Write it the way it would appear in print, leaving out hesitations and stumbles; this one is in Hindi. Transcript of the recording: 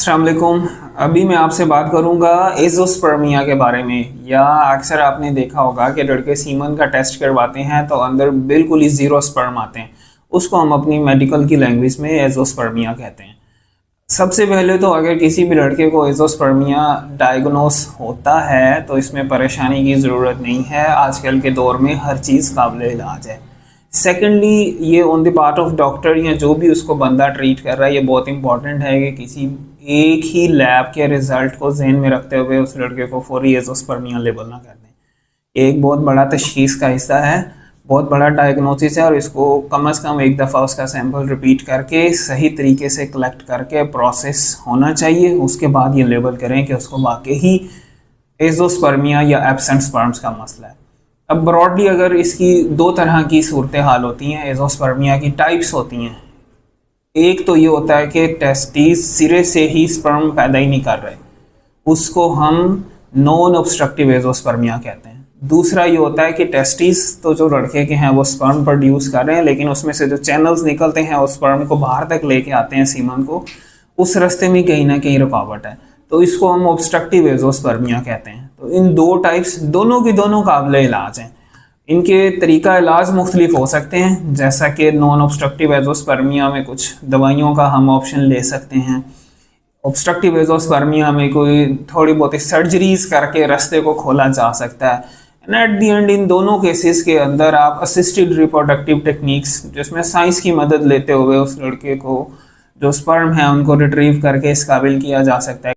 अस्सलाम वालेकुम। अभी मैं आपसे बात करूंगा एज़ोस्पर्मिया के बारे में। या अक्सर आपने देखा होगा कि लड़के सीमन का टेस्ट करवाते हैं तो अंदर बिल्कुल ही ज़ीरो स्पर्म आते हैं। उसको हम अपनी मेडिकल की लैंग्वेज में एज़ोस्पर्मिया कहते हैं। सबसे पहले तो अगर किसी भी लड़के को एज़ोस्पर्मिया डायग्नोस होता है तो इसमें परेशानी की ज़रूरत नहीं है। आजकल के दौर में हर चीज़ काबिल इलाज है। सेकेंडली, ये on the part of doctor या जो भी उसको बंदा ट्रीट कर रहा है, ये बहुत इंपॉर्टेंट है कि किसी एक ही लैब के रिज़ल्ट को जहन में रखते हुए उस लड़के को फौरी एज़ोस्पर्मिया लेबल ना कर दें। एक बहुत बड़ा तशखीस का हिस्सा है, बहुत बड़ा डायग्नोसिस है, और इसको कम से कम एक दफ़ा उसका सैंपल रिपीट करके सही तरीके से कलेक्ट करके प्रोसेस होना चाहिए। उसके बाद ये लेबल करें कि उसको वाकई ही एज़ोस्पर्मिया या एब्सेंट स्पर्म्स का मसला है। अब ब्रॉडली अगर इसकी दो तरह की सूरत हाल होती हैं, एज़ोस्पर्मिया की टाइप्स होती हैं। एक तो ये होता है कि टेस्टिस सिरे से ही स्पर्म पैदा ही नहीं कर रहे, उसको हम नॉन ऑब्स्ट्रक्टिव एज़ोस्पर्मिया कहते हैं। दूसरा ये होता है कि टेस्टिस तो जो लड़के के हैं वो स्पर्म प्रोड्यूस कर रहे हैं, लेकिन उसमें से जो चैनल्स निकलते हैं उस स्पर्म को बाहर तक लेके आते हैं सीमन को, उस रास्ते में कहीं ना कहीं रुकावट है, तो इसको हम ऑब्स्ट्रक्टिव एज़ोस्पर्मिया कहते हैं। तो इन दो टाइप्स दोनों की दोनों काबिल इलाज हैं। इनके तरीका इलाज मुख्तलिफ हो सकते हैं, जैसा कि नॉन ऑब्स्ट्रक्टिव एज़ोस्पर्मिया में कुछ दवाइयों का हम ऑप्शन ले सकते हैं। ऑब्स्ट्रक्टिव एज़ोस्पर्मिया में कोई थोड़ी बहुत सर्जरीज करके रास्ते को खोला जा सकता है। And at the and in दोनों केसेस के अंदर आप असिस्टेड रिप्रोडक्टिव टेक्निक्स, जिसमें साइंस की मदद लेते हुए उस लड़के को जो स्पर्म है उनको रिट्रीव करके इस काबिल किया जा सकता है